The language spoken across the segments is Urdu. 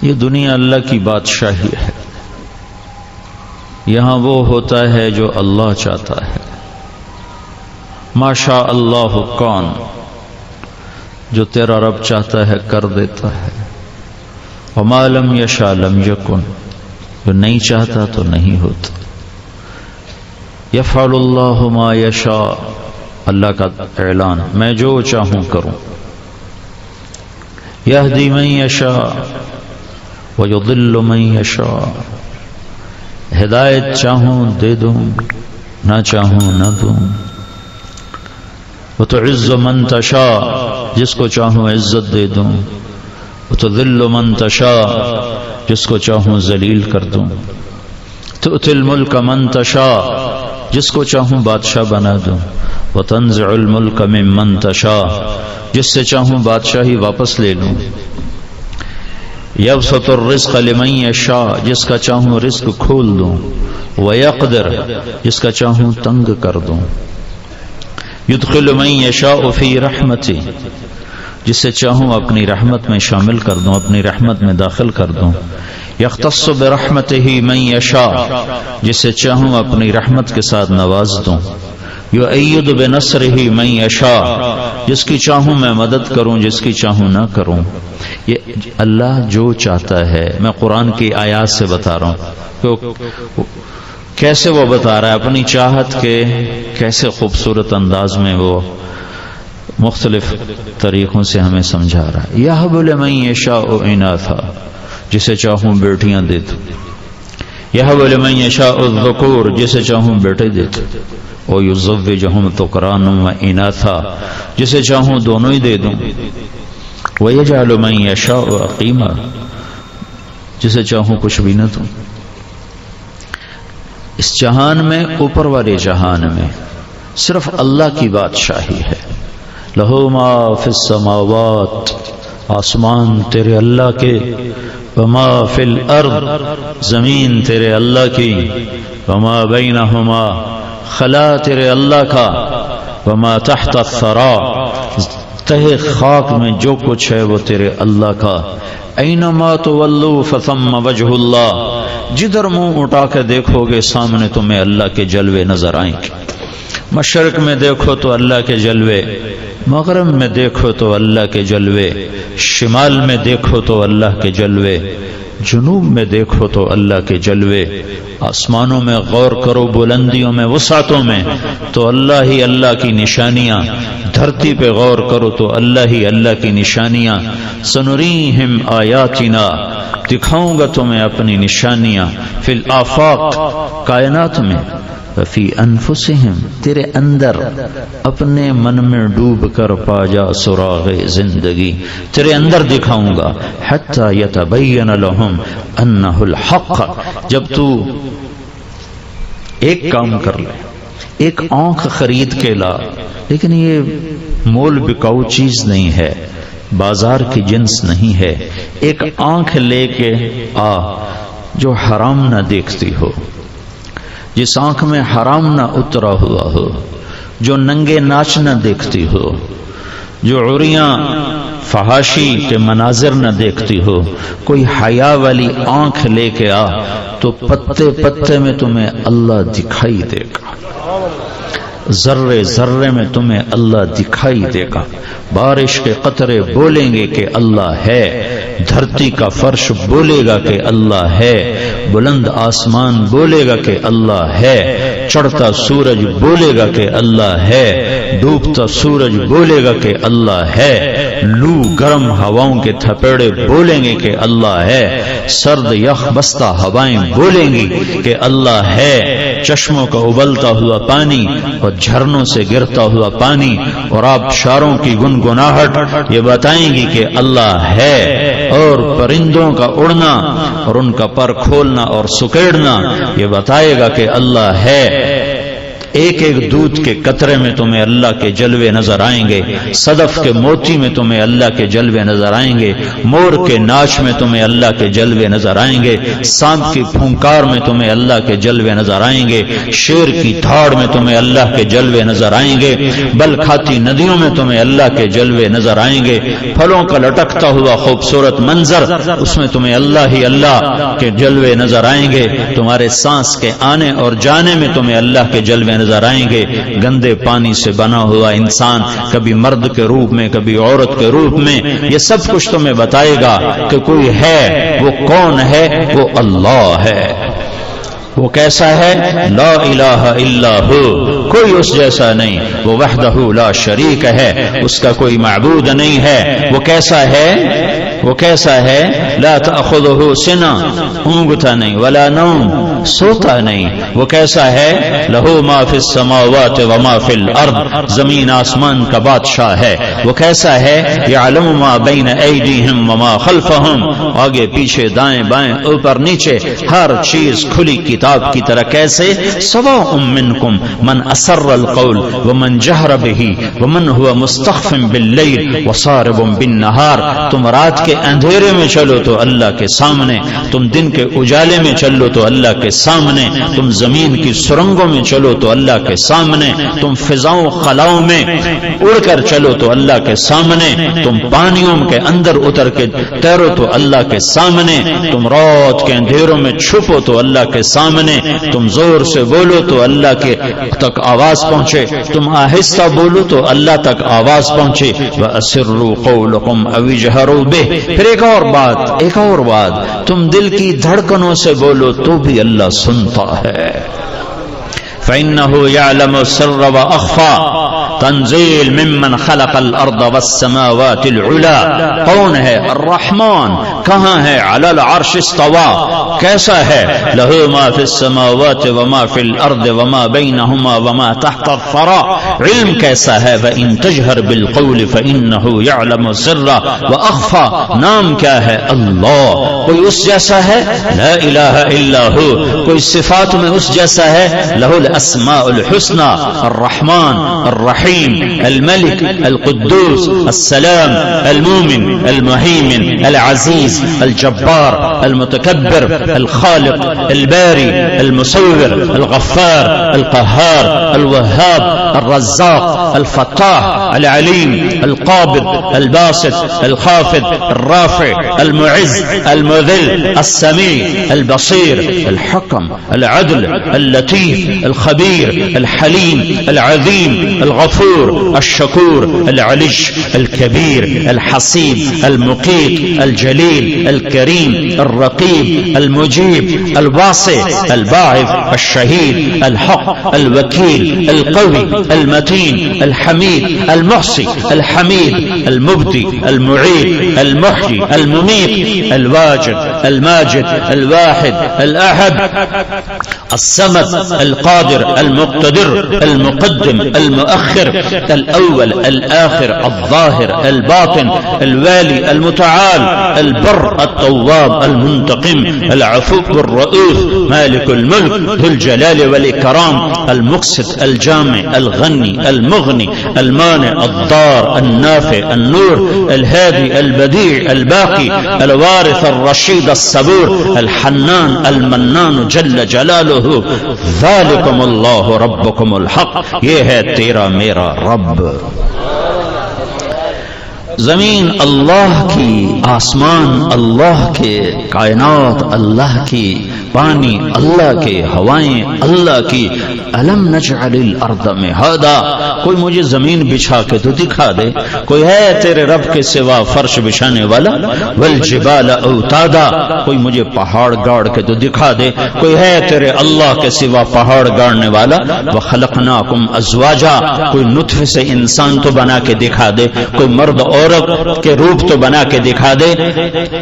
یہ دنیا اللہ کی بادشاہی ہے، یہاں وہ ہوتا ہے جو اللہ چاہتا ہے۔ ما شاء اللہ کون، جو تیرا رب چاہتا ہے کر دیتا ہے، وما لم یشاء لم یکن، جو نہیں چاہتا تو نہیں ہوتا۔ یفعل اللہ ما یشاء، اللہ کا اعلان، میں جو چاہوں کروں۔ یہدی من یشاء ویضل من یشاء، ہدایت چاہوں دے دوں، نہ چاہوں نہ دوں۔ وتعز من تشاء، جس کو چاہوں عزت دے دوں۔ وتذل من تشاء، جس کو چاہوں ذلیل کر دوں۔ تؤتی الملک من تشاء، جس کو چاہوں بادشاہ بنا دوں۔ وتنزع الملک ممن تشاء، جس سے چاہوں بادشاہی واپس لے لوں۔ یبسط الرزق لمن یشاء، جس کا چاہوں رزق کھول دوں۔ ویقدر، جس کا چاہوں تنگ کر دوں۔ یدخل من یشاء فی رحمتی، جسے چاہوں اپنی رحمت میں شامل کر دوں، اپنی رحمت میں داخل کر دوں۔ یختص برحمتہ من یشاء، جسے چاہوں اپنی رحمت کے ساتھ نواز دوں۔ یؤید بنصرہ من یشاء، جس کی چاہوں میں مدد کروں، جس کی چاہوں نہ کروں۔ یہ اللہ جو چاہتا ہے، میں قرآن کی آیات سے بتا رہا ہوں کیسے وہ بتا رہا ہے اپنی چاہت کے، کیسے خوبصورت انداز میں وہ مختلف طریقوں سے ہمیں سمجھا رہا ہے۔ یہب لمن یشاء اناثا، جسے چاہوں بیٹیاں دے دوں۔ یہب لمن یشاء الذکور، جسے چاہوں بیٹے دے دوں۔ ویزوجہم ذکرانا واناثا، جسے چاہوں دونوں ہی دے دوں۔ ویجعل من یشاء عقیما، جسے چاہوں کچھ بھی نہ دوں۔ اس جہان میں، اوپر والے جہان میں صرف اللہ کی بادشاہی ہے۔ لہو ما فی السماوات، آسمان تیرے اللہ کے، وما فی الارض، زمین تیرے اللہ کی، وما بینہما، خلا تیرے اللہ کا، وما تحت الثری، تہ خاک میں جو کچھ ہے وہ تیرے اللہ کا۔ اینما تولوا فثم وجہ اللہ، جدھر منہ اٹھا کے دیکھو گے سامنے تمہیں اللہ کے جلوے نظر آئیں گے۔ مشرق میں دیکھو تو اللہ کے جلوے، مغرب میں دیکھو تو اللہ کے جلوے، شمال میں دیکھو تو اللہ کے جلوے، جنوب میں دیکھو تو اللہ کے جلوے۔ آسمانوں میں غور کرو، بلندیوں میں، وسعتوں میں، تو اللہ ہی اللہ کی نشانیاں۔ دھرتی پہ غور کرو تو اللہ ہی اللہ کی نشانیاں۔ سنریہم آیاتنا، دکھاؤں گا تمہیں اپنی نشانیاں۔ فی الآفاق، کائنات میں۔ وفی انفسہم، تیرے اندر، اپنے من میں ڈوب کر پا جا سراغ زندگی، تیرے اندر دکھاؤں گا۔ حتی یتبین لہم انہ الحق، جب تو ایک کام کر لے، ایک آنکھ خرید کے لا، لیکن یہ مول بکاؤ چیز نہیں ہے، بازار کی جنس نہیں ہے۔ ایک آنکھ لے کے آ جو حرام نہ دیکھتی ہو، جس آنکھ میں حرام نہ اترا ہوا ہو، جو ننگے ناچ نہ دیکھتی ہو، جو عریاں فحاشی کے مناظر نہ دیکھتی ہو، کوئی حیا والی آنکھ لے کے آ تو پتے پتے میں تمہیں اللہ دکھائی دے گا، ذرے ذرے میں تمہیں اللہ دکھائی دے گا۔ بارش کے قطرے بولیں گے کہ اللہ ہے، دھرتی کا فرش بولے گا کہ اللہ ہے، بلند آسمان بولے گا کہ اللہ ہے، چڑھتا سورج بولے گا کہ اللہ ہے، ڈوبتا سورج بولے گا کہ اللہ ہے، لو گرم ہواؤں کے تھپیڑے بولیں گے کہ اللہ ہے، سرد یخ بستہ ہوائیں بولیں گی کہ اللہ ہے، چشموں کا ابلتا ہوا پانی اور جھرنوں سے گرتا ہوا پانی اور آبشاروں کی گنگناہٹ یہ بتائیں گی کہ اللہ ہے، اور پرندوں کا اڑنا اور ان کا پر کھولنا اور سکیڑنا یہ بتائے گا کہ اللہ ہے۔ ایک ایک دودھ کے قطرے میں تمہیں اللہ کے جلوے نظر آئیں گے، صدف کے موتی میں تمہیں اللہ کے جلوے نظر آئیں گے، مور کے ناچ میں تمہیں اللہ کے جلوے نظر آئیں گے، سانپ کی پھونکار میں تمہیں اللہ کے جلوے نظر آئیں گے، شیر کی دھاڑ میں تمہیں اللہ کے جلوے نظر آئیں گے، بل کھاتی ندیوں میں تمہیں اللہ کے جلوے نظر آئیں گے، پھلوں کا لٹکتا ہوا خوبصورت منظر، اس میں تمہیں اللہ ہی اللہ کے جلوے نظر آئیں گے، تمہارے سانس کے آنے اور جانے میں تمہیں اللہ کے جلوے نظر آئیں گے، گندے پانی سے بنا ہوا انسان کبھی مرد کے روپ میں کبھی عورت کے روپ میں، یہ سب کچھ تمہیں بتائے گا کہ کوئی ہے، وہ کون ہے؟ وہ اللہ ہے۔ وہ کیسا ہے؟ لا الہ الا ہو، کوئی اس جیسا نہیں، وہ وحدہ لا شریک ہے، اس کا کوئی معبود نہیں ہے۔ وہ کیسا ہے؟ وہ کیسا ہے؟ لا تأخذہ سنہ، اونگتا نہیں، ولا نوم، سوتا نہیں۔ وہ کیسا ہے؟ لہ ما فی السماوات وما فی الارض، زمین آسمان کا بادشاہ ہے۔ وہ کیسا ہے؟ یعلم ما بین ایدیہم وما خلفہم، آگے پیچھے دائیں بائیں اوپر نیچے ہر چیز کھلی کتاب کی طرح۔ کیسے؟ سواء منکم من اسر القول ومن جہر بہ ومن هو مستخف باللیل وصارب بالنہار، تم رات کے اندھیرے میں چلو تو اللہ کے سامنے، تم دن کے اجالے میں چلو تو اللہ کے سامنے، تم زمین کی سرنگوں میں چلو تو اللہ کے سامنے، تم فضاؤں خلاؤں میں اڑ کر چلو تو اللہ کے سامنے، تم پانیوں کے اندر اتر کے تیرو تو اللہ کے سامنے، تم رات کے اندھیروں میں چھپو تو اللہ کے سامنے، تم زور سے بولو تو اللہ کے تک آواز پہنچے، تم آہستہ بولو تو اللہ تک آواز پہنچے۔ وَأَسِرُّوا قَوْلَكُمْ أَوِ اجْهَرُوا بِهِ، پھر ایک اور بات، تم دل کی دھڑکنوں سے بولو تو بھی اللہ سنتا ہے۔ فَإِنَّهُ يَعْلَمُ السِّرَّ وَأَخْفَى، تنزیل ممن خلق الارض والسماوات العلا، کون ہے؟ الرحمن، کہاں ہے؟ علی العرش استوى، کیسا ہے؟ لہ ما فی السماوات وما فی الارض وما بینہما وما تحت الثری، علم کیسا ہے؟ وَإِن تجہر بالقول فإنه يعلم السر وأخفى، نام کیا ہے؟ اللہ۔ کوئی اس جیسا ہے؟ لا الہ الا ہو۔ کوئی صفات میں اس جیسا ہے؟ لہ الاسماء الحسنى، الرحمن الرحیم الملک القدوس السلام المومن المہیمن العزیز الجبار المتکبر الخالق الباری المصور الغفار القہار الوہاب الرزاق الفتاح العلیم القابض الباسط الخافض الرافع المعز المذل السمیع البصیر الحکم العدل اللطیف الخبیر الحلیم العظیم الغفور الشکور العلی الکبیر الحسیب المقیت الجلیل الکریم الرقیب المجیب الواسع الباعث الشہید الحق الوکیل القوی المتین الحمید المحصی الحمید المبدی المعید المحیی الممیت الواجد الماجد الواحد الأحد الصمد القادر المقتدر المقدم المؤخر الأول الآخر الظاهر الباطن الوالي المتعال البر التواب المنتقم العفو الرؤوف مالك الملك ذو الجلال والإكرام المقسط الجامع الغني المغني المانع الضار النافع النور الهادي البديع الباقي الوارث الرشيد الصبور الحنان المنان جل جلاله، ذالکم اللہ ربکم الحق، یہ ہے تیرا میرا رب۔ زمین اللہ کی، آسمان اللہ کے، کائنات اللہ کی، پانی اللہ کے، ہوائیں اللہ کی۔ الم نجعل الارض مہادا، کوئی مجھے زمین بچھا کے تو دکھا دے، کوئی ہے تیرے رب کے سوا فرش بچھانے والا؟ والجبال اوتادا، کوئی مجھے پہاڑ گاڑ کے تو دکھا دے، کوئی ہے تیرے اللہ کے سوا پہاڑ گاڑنے والا؟ وخلقناکم ازواجا، کوئی نطفے سے انسان تو بنا کے دکھا دے، کوئی مرد عورت کے روپ تو بنا کے دکھا دے۔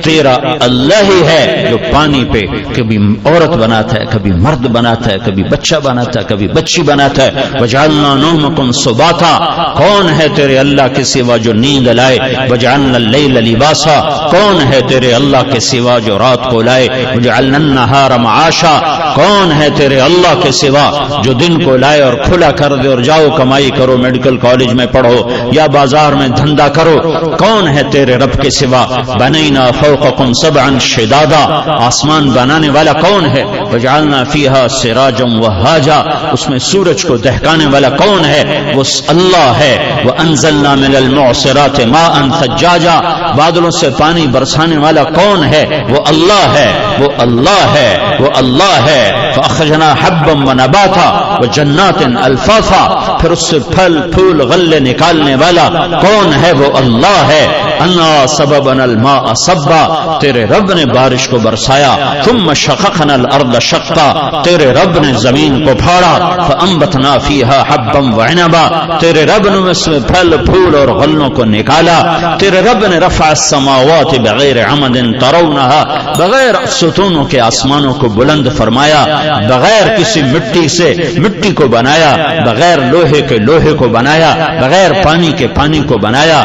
تیرا اللہ ہی ہے جو پانی پہ کبھی عورت بناتا ہے، کبھی مرد بناتا ہے، کبھی بچہ بناتا ہے، کبھی بچی بناتا ہے۔ وجعلنا نومکم سباتا، کون ہے تیرے اللہ کے سوا جو نیند لائے؟ وجعلنا اللیل لباسا، کون ہے تیرے اللہ کے سوا جو رات کو لائے؟ وجعلنا النہار معاشا، کون ہے تیرے اللہ کے سوا جو دن کو لائے اور کھلا کر دے اور جاؤ کمائی کرو، میڈیکل کالج میں پڑھو یا بازار میں دھندا کرو؟ کون ہے تیرے رب کے سوا؟ بنینا فوقکم سبعا شدادا، آسمان بنانے والا کون ہے؟ وجعلنا فیہا سراجا وہاجا، اس میں سورج کو دہکانے والا کون ہے؟ وہ اللہ ہے۔ وانزلنا من المعصرات ماء ثجاجا، بادلوں سے پانی برسانے والا کون ہے؟ وہ اللہ ہے، وہ اللہ ہے، وہ اللہ ہے۔ فاخرجنا حبا ونباتا وجنات الفافا، پھر اس سے پھل پھول غلے نکالنے والا کون ہے؟ وہ اللہ ہے۔ انا سببنا الماء صبا، تیرے رب نے بارش کو برسایا۔ ثم شققنا الارض شقا، تیرے رب نے زمین کو پھاڑا۔ فانبتنا فیہا حبا وعنبا، تیرے رب نے اس میں پھل پھول اور غلوں کو نکالا۔ تیرے رب نے رفع السماوات بغیر عمد ترونها، بغیر ستونوں کے آسمانوں کو بلند فرمایا، بغیر کسی مٹی سے مٹی کو بنایا، بغیر لوہے کے لوہے کو بنایا، بغیر پانی کے پانی کو بنایا،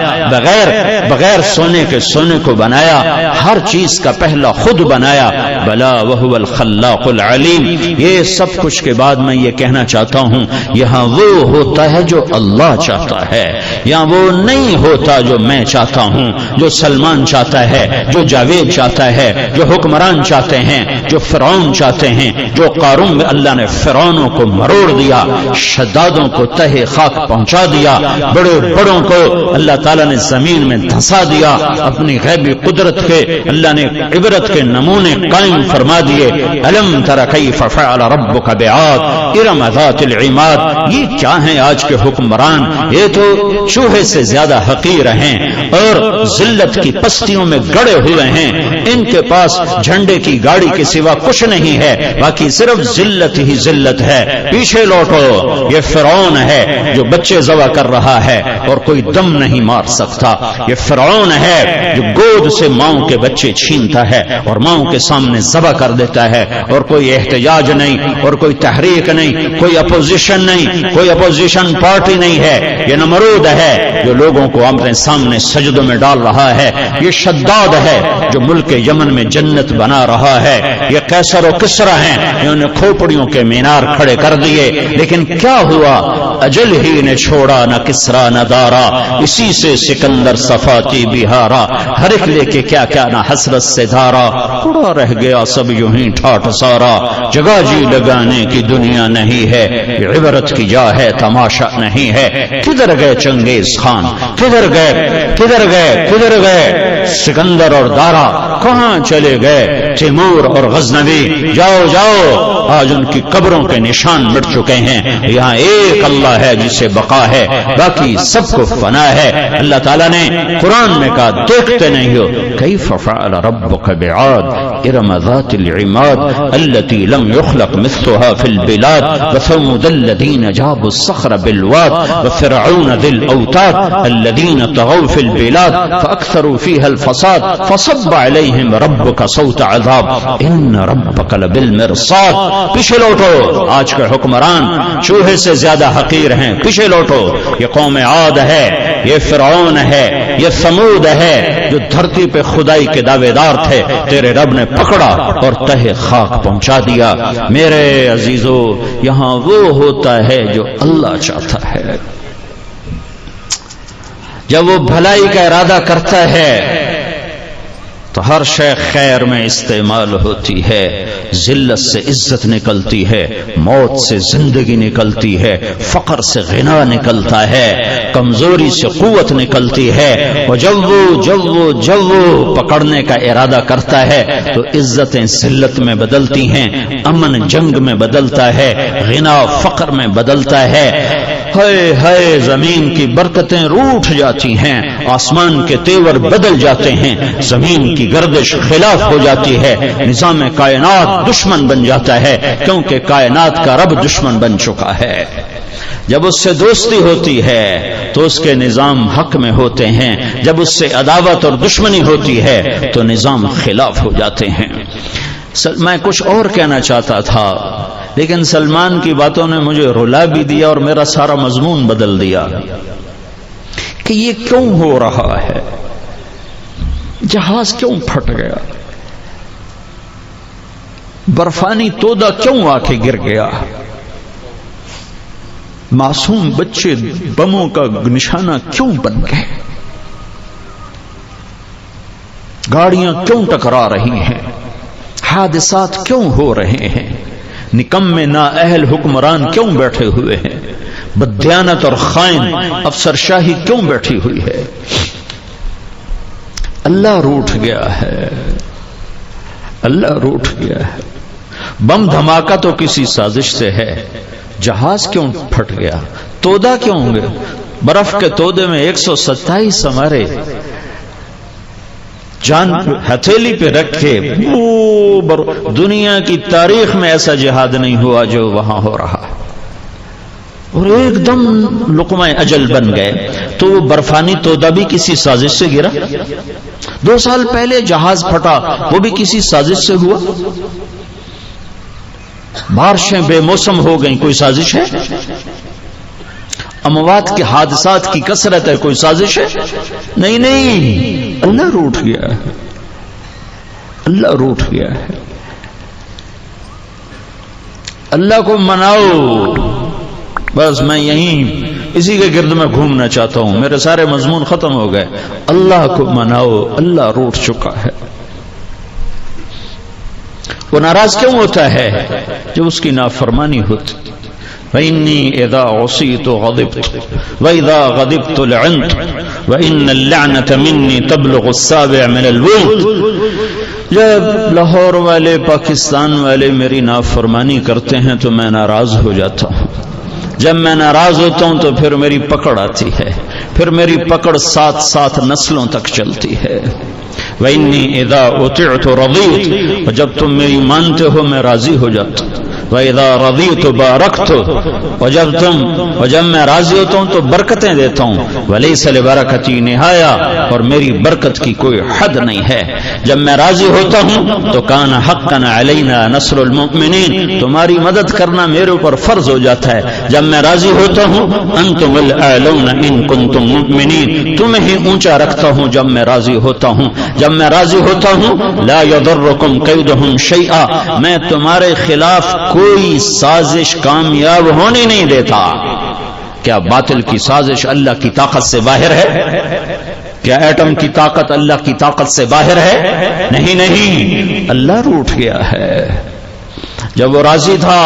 بغیر سونے کے سونے کو بنایا، ہر چیز کا پہلا خود بنایا۔ بلا وہو الخلاق العلیم، یہ سب کچھ کے بعد میں یہ کہنا چاہتا ہوں، یہاں وہ ہوتا ہے جو اللہ چاہتا ہے، یہاں وہ نہیں ہوتا جو میں چاہتا ہوں، جو سلمان چاہتا ہے، جو جاوید چاہتا ہے، جو حکمران چاہتے ہیں، جو فرعون چاہتے ہیں، جو قارون میں اللہ نے فرعونوں کو مروڑ دیا، شدادوں کو تہہ خاک پہنچا دیا، بڑے بڑوں کو اللہ تعالیٰ نے زمین میں دھسا دیا، اپنی غیبی قدرت کے اللہ نے عبرت کے نمونے قائم فرما دیے۔ الم تر کیف فعل ربک بعاد ارم ذات العماد، یہ کیا ہیں آج کے حکمران؟ یہ تو چوہے سے زیادہ حقیر ہیں اور ذلت کی پستیوں میں گڑے ہوئے ہیں، ان کے پاس جھنڈے کی گاڑی کے سوا کچھ نہیں ہے، باقی صرف ذلت ہی ذلت ہے۔ پیچھے لوٹو، یہ فرعون ہے جو بچے ذبح کر رہا ہے اور کوئی دم نہیں مار سکتا، یہ فرعون ہے جو گود سے ماؤں کے بچے چھینتا ہے اور ماؤں کے سامنے ذبح کر دیتا ہے، اور کوئی احتجاج نہیں اور کوئی تحریک نہیں، کوئی اپوزیشن نہیں، کوئی اپوزیشن پارٹی نہیں ہے۔ یہ نمرود ہے جو لوگوں کو اپنے سامنے سجدوں میں ڈال رہا ہے، یہ شداد ہے جو ملک یمن میں جنت بنا رہا ہے، یہ قیصر و کسریٰ ہیں، انہوں نے کھوپڑیوں کے مینار کھڑے کر دیے، لیکن کیا ہوا؟ اجل ہی نے چھوڑا نہ کسریٰ نہ دارا، اسی سے سکندر صفاتی بہارا، ہر ایک لے کے کیا کیا نہ حسرت سے دھارا، اڑا رہ گیا سب یوں ہی ٹھاٹ سارا، جگہ جی لگانے کی دنیا نہیں ہے، یہ عبرت کی جا ہے تماشا نہیں ہے۔ کدھر گئے چنگیز خان؟ کدھر گئے؟ کدھر گئے؟ کدھر گئے؟ سکندر اور دارا کہاں چلے گئے؟ تیمور اور غزنوی جاؤ جاؤ، آج ان کی قبروں کے نشان مٹ چکے ہیں۔ یہاں ایک اللہ ہے جسے بقا ہے، باقی سب کو فنا ہے۔ اللہ تعالیٰ نے قرآن میں کہا دیکھتے نہیں ہو کیف فعل ربک بعاد ارم ذات العماد التي لم يخلق مثلها في البلاد وثمود الذين جابوا الصخر بالواد وفرعون ذي الاوتاد الذين طغوا في البلاد فاكثروا فيها الفساد فصب عليهم ربك صوت عذاب ان ربك لبالمرصاد۔ پیچھے لوٹو، آج کے حکمران چوہے سے زیادہ حقیر ہیں، پیچھے لوٹو۔ یہ قوم عاد ہے، یہ فرعون ہے، یہ ثمود ہے جو دھرتی پہ خدائی کے دعوے دار تھے، تیرے رب نے پکڑا اور تہہ خاک پہنچا دیا۔ میرے عزیزو، یہاں وہ ہوتا ہے جو اللہ چاہتا ہے۔ جب وہ بھلائی کا ارادہ کرتا ہے تو ہر شے خیر میں استعمال ہوتی ہے، ذلت سے عزت نکلتی ہے، موت سے زندگی نکلتی ہے، فقر سے غنا نکلتا ہے، کمزوری سے قوت نکلتی ہے۔ اور جب وہ پکڑنے کا ارادہ کرتا ہے تو عزتیں ذلت میں بدلتی ہیں، امن جنگ میں بدلتا ہے، غنا فقر میں بدلتا ہے۔ ہائے ہائے، زمین کی برکتیں روٹھ جاتی ہیں، آسمان کے تیور بدل جاتے ہیں، زمین کی گردش خلاف ہو جاتی ہے، نظام کائنات دشمن بن جاتا ہے، کیونکہ کائنات کا رب دشمن بن چکا ہے۔ جب اس سے دوستی ہوتی ہے تو اس کے نظام حق میں ہوتے ہیں، جب اس سے عداوت اور دشمنی ہوتی ہے تو نظام خلاف ہو جاتے ہیں۔ میں کچھ اور کہنا چاہتا تھا لیکن سلمان کی باتوں نے مجھے رلا بھی دیا اور میرا سارا مضمون بدل دیا کہ یہ کیوں ہو رہا ہے، جہاز کیوں پھٹ گیا، برفانی تودا کیوں آ کے گر گیا؟ معصوم بچے بموں کا نشانہ کیوں بن گئے؟ گاڑیاں کیوں ٹکرا رہی ہیں؟ حادثات کیوں ہو رہے ہیں؟ نکمے نااہل حکمران کیوں بیٹھے ہوئے ہیں؟ بددیانت اور خائن افسر شاہی کیوں بیٹھی ہوئی ہے؟ اللہ روٹھ گیا ہے، اللہ روٹھ گیا ہے۔ بم دھماکہ تو کسی سازش سے ہے، جہاز کیوں پھٹ گیا؟ تودا کیوں گئے؟ برف کے تودے میں 127 ہمارے جان ہتھیلی پہ رکھے، دنیا کی تاریخ میں ایسا جہاد نہیں ہوا جو وہاں ہو رہا، اور ایک دم لقمہ اجل بن گئے۔ تو وہ برفانی تودا بھی کسی سازش سے گرا؟ 2 سال پہلے جہاز پھٹا، وہ بھی کسی سازش سے ہوا؟ بارشیں بے موسم ہو گئیں، کوئی سازش ہے؟ اموات کے حادثات کی کثرت ہے، کوئی سازش ہے؟ نہیں نہیں، اللہ روٹھ گیا ہے، اللہ روٹھ گیا ہے۔ اللہ کو مناؤ، بس میں یہیں اسی کے گرد میں گھومنا چاہتا ہوں، میرے سارے مضمون ختم ہو گئے۔ اللہ کو مناؤ، اللہ روٹھ چکا ہے۔ وہ ناراض کیوں ہوتا ہے؟ جب اس کی نافرمانی ہوتی۔ وَإِنِّي إِذَا عُصِيتُ غَضِبْتُ وَإِذَا غَضِبْتُ لَعَنْتُ وَإِنَّ اللَّعْنَةَ مِنِّي تَبْلُغُ السَّابِعَ مِنَ الْوُلْدِ۔ جب لاہور والے، پاکستان والے میری نافرمانی کرتے ہیں تو میں ناراض ہو جاتا ہوں۔ جب میں ناراض ہوتا ہوں تو پھر میری پکڑ آتی ہے، پھر میری پکڑ 7 نسلوں تک چلتی ہے۔ وَإِنِّي إِذَا أُطِعْتُ رَضِيتُ، اور جب تم میری مانتے ہو میں راضی ہو جاتا ہوں۔ وَإِذَا رَضِيتُ بَارَكْتُ، اور جب میں راضی ہوتا ہوں تو برکتیں دیتا ہوں۔ وَلَيْسَ لِبَرَكَتِي نِهَايَةٌ، اور میری برکت کی کوئی حد نہیں ہے۔ جب میں راضی ہوتا ہوں تو كَانَ حَقًّا عَلَيْنَا نَصْرُ الْمُؤْمِنِينَ، تمہاری مدد کرنا میرے اوپر فرض ہو جاتا ہے۔ جب میں راضی ہوتا ہوں أَنْتُمُ الْأَعْلَوْنَ إِن كُنتُم مُؤْمِنِينَ، تمہیں ہی اونچا رکھتا ہوں جب میں راضی ہوتا ہوں۔ جب میں راضی ہوتا ہوں لا يضركم كيدهم شيئا، میں تمہارے خلاف کوئی سازش کامیاب ہونے نہیں دیتا۔ کیا باطل کی سازش اللہ کی طاقت سے باہر ہے؟ کیا ایٹم کی طاقت اللہ کی طاقت سے باہر ہے؟ نہیں نہیں، اللہ روٹھ گیا ہے۔ جب وہ راضی تھا،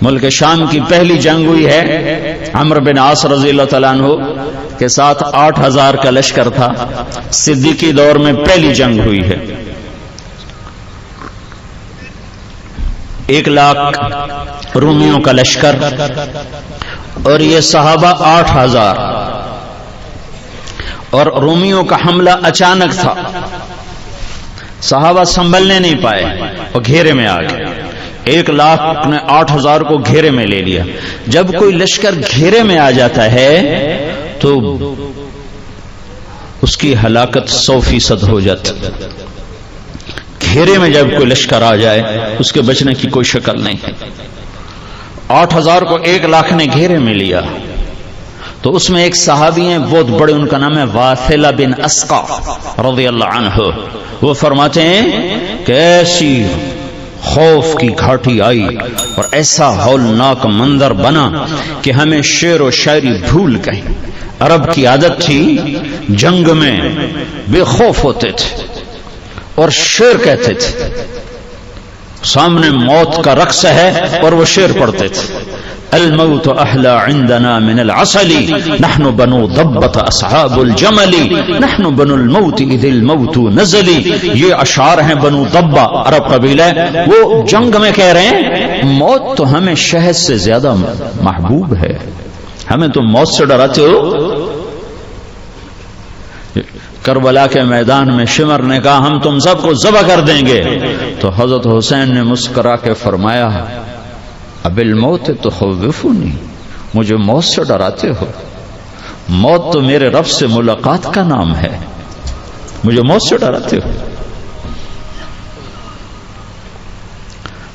ملک شام کی پہلی جنگ ہوئی ہے، عمرو بن عاص رضی اللہ تعالیٰ عنہ کے ساتھ 8000 کا لشکر تھا۔ صدیقی دور میں پہلی جنگ ہوئی ہے۔ 1 لاکھ رومیوں کا لشکر، اور یہ صحابہ 8000، اور رومیوں کا حملہ اچانک تھا، صحابہ سنبھلنے نہیں پائے اور گھیرے میں آ گئے۔ 1 لاکھ نے 8000 کو گھیرے میں لے لیا۔ جب کوئی لشکر گھیرے میں آ جاتا ہے تو اس کی ہلاکت 100% ہو جاتی۔ گھیرے میں جب کوئی لشکر آ جائے اس کے بچنے کی کوئی شکل نہیں ہے۔ 8000 کو 1 لاکھ نے گھیرے میں لیا، تو اس میں ایک صحابی ہیں بہت بڑے، ان کا نام ہے واثلہ بن اسقع رضی اللہ عنہ۔ وہ فرماتے ہیں کہ ایسی خوف کی گھاٹی آئی اور ایسا ہولناک منظر بنا کہ ہمیں شعر و شاعری بھول گئی۔ عرب کی عادت تھی جنگ میں بے خوف ہوتے تھے اور شعر کہتے تھے، سامنے موت کا رقص ہے اور وہ شعر پڑھتے تھے۔ الموت احلى عندنا من العسل نحن بنو ضبة اصحاب الجمل نحن بنو الموت اذ الموت نزل۔ یہ اشعار ہیں بنو ضبہ، عرب قبیلہ، وہ جنگ میں کہہ رہے ہیں موت تو ہمیں شہد سے زیادہ محبوب ہے، ہمیں تو موت سے ڈراتے ہو۔ کربلا کے میدان میں شمر نے کہا ہم تم سب کو ذبح کر دیں گے، تو حضرت حسین نے مسکرا کے فرمایا اب الموت تخوفنی، مجھے موت سے ڈراتے ہو؟ موت تو میرے رب سے ملاقات کا نام ہے، مجھے موت سے ڈراتے ہو؟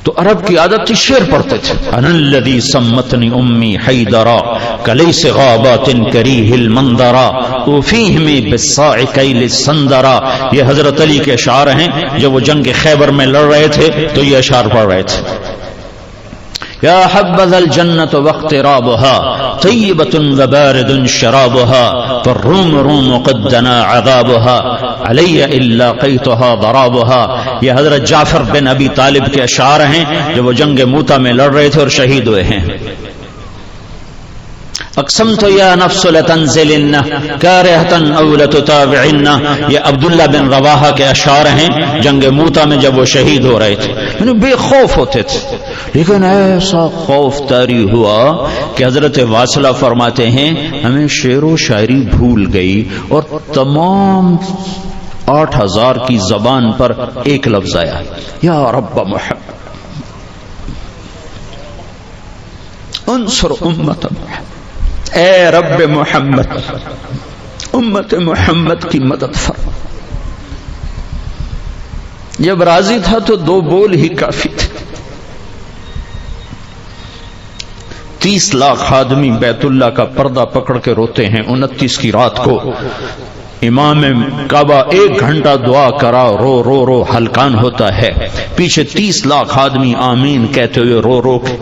تو عرب کی عادت تھی شعر پڑھتے تھے. انا الذی سمتنی امی حیدرا کلیس غابات کریہ المنظرا وفیہم بالصاع کیل السندرا. یہ حضرت علی کے اشعار ہیں. جب وہ جنگ خیبر میں لڑ رہے تھے تو یہ اشعار پڑھ رہے تھے. یا حبذا الجنۃ واقترابها طیبۃ وبارد شرابها فالروم روم قد دنا عذابها علی الا قیتها ضرابها. یہ حضرت جعفر بن ابی طالب کے اشعار ہیں جو وہ جنگ موتا میں لڑ رہے تھے اور شہید ہوئے ہیں. اقسمت یا نفس لتنزلن کارہتا او لتتابعن. یہ عبداللہ بن رواحہ کے اشعار ہیں جنگ موتا میں جب وہ شہید ہو رہے تھے. یعنی بے خوف ہوتے تھے. لیکن ایسا خوف طاری ہوا کہ حضرت واصلہ فرماتے ہیں ہمیں شعر و شاعری بھول گئی اور تمام 8000 کی زبان پر ایک لفظ آیا, یا رب محمد انصر امت محمد. اے رب محمد امت محمد کی مدد فرما. جب راضی تھا تو 2 بول ہی کافی تھے. 30 لاکھ آدمی بیت اللہ کا پردہ پکڑ کے روتے ہیں 29 کی رات کو. امام کعبہ 1 گھنٹہ دعا کرا رو رو رو ہلکان ہوتا ہے. پیچھے 30 لاکھ آدمی آمین کہتے ہوئے رو رو کے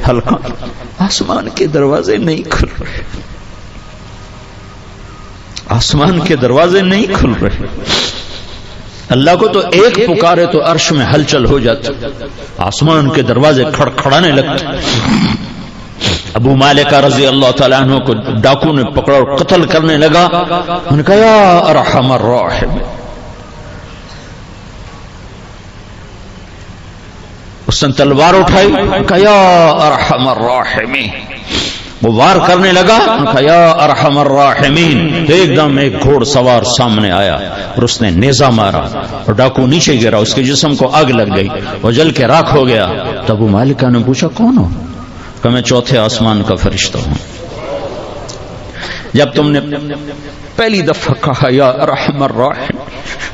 ہلکان. آسمان کے دروازے نہیں کھل رہے, آسمان کے دروازے نہیں کھل رہے. اللہ کو تو ایک پکارے تو عرش میں ہلچل ہو جاتی, آسمان کے دروازے کھڑکھڑانے لگتے. ابو مالک رضی اللہ تعالیٰ عنہ کو ڈاکو نے پکڑا اور قتل کرنے لگا. انہوں نے کہا یا ارحم الراحمین. اس نے تلوار اٹھائی, کہا یا ارحم الراحمین. وہ وار کرنے لگا, کہا یا ارحم الراحمین. تو ایک دم ایک گھوڑ سوار سامنے آیا اور اس نے نیزہ مارا اور ڈاکو نیچے گرا. اس کے جسم کو آگ لگ گئی, وہ جل کے راکھ ہو گیا. تو ابو مالک نے پوچھا کون ہو؟ کہ میں 4تھے آسمان کا فرشتہ ہوں. جب تم نے پہلی دفعہ کہا یا ارحم الراحمین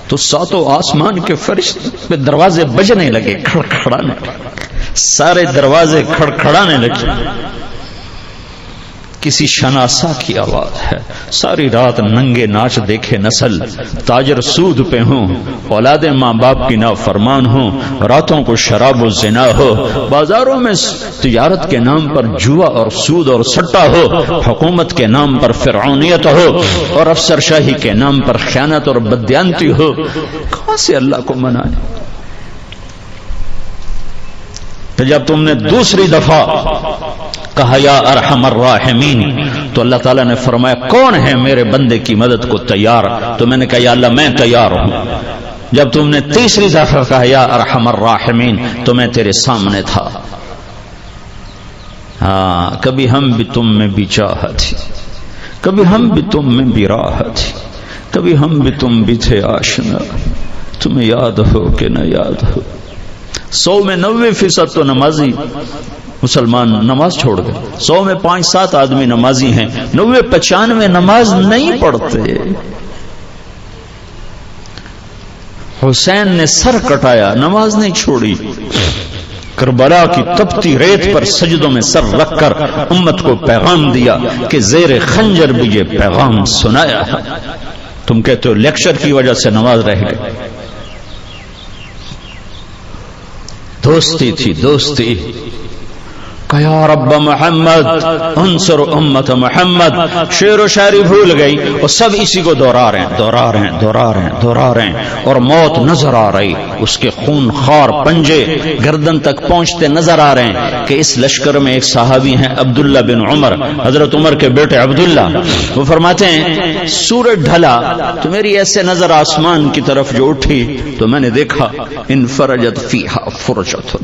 تو 7 آسمان کے فرشتے پہ دروازے بجنے لگے, کھڑکھڑانے لگے, سارے دروازے کھڑکھڑانے لگے. کسی شناسا کی آواز ہے, ساری رات ننگے ناچ دیکھے نسل, تاجر سود پہ ہوں, اولاد ماں باپ کی نافرمان ہوں, راتوں کو شراب و زنا ہو, بازاروں میں تجارت کے نام پر جوا اور سود اور سٹا ہو, حکومت کے نام پر فرعونیت ہو اور افسر شاہی کے نام پر خیانت اور بددیانتی ہو. کہاں سے اللہ کو منائے؟ تو جب تم نے دوسری دفعہ کہا یا ارحم الراحمین تو اللہ تعالیٰ نے فرمایا کون ہے میرے بندے کی مدد کو تیار؟ تو میں نے کہا یا اللہ میں تیار ہوں. جب تم نے تیسری دفعہ کہا یا ارحم الراحمین تو میں تیرے سامنے تھا. ہاں, کبھی ہم بھی تم میں بھی چاہت تھی, کبھی ہم بھی تم میں بھی راحت تھی, کبھی ہم بھی تم بھی تھے آشنا. تمہیں یاد ہو کہ نہ یاد ہو, 100 میں 90% تو نمازی مسلمان نماز چھوڑ گئے. 100 میں 5-7 آدمی نمازی ہیں, 90-95 نماز نہیں پڑھتے. حسین نے سر کٹایا, نماز نہیں چھوڑی. کربلا کی تپتی ریت پر سجدوں میں سر رکھ کر امت کو پیغام دیا کہ زیر خنجر بھی یہ پیغام سنایا ہے. تم کہتے ہو لیکچر کی وجہ سے نماز رہ گئی. دوستی تھی, دوستی. کہ یا رب محمد انصر امت محمد. شعر و شاعری بھول گئی اور سب اسی کو دوہرا رہے ہیں, دوہرا رہے ہیں, دوہرا رہے ہیں, دوہرا رہے ہیں, اور موت نظر آ رہی. اس کے خون خوار پنجے گردن تک پہنچتے نظر آ رہے ہیں کہ اس لشکر میں ایک صحابی ہیں عبداللہ بن عمر, حضرت عمر کے بیٹے عبداللہ. وہ فرماتے ہیں سورج ڈھلا تو میری ایسے نظر آسمان کی طرف جو اٹھی تو میں نے دیکھا انفرجت فیہا فرجت,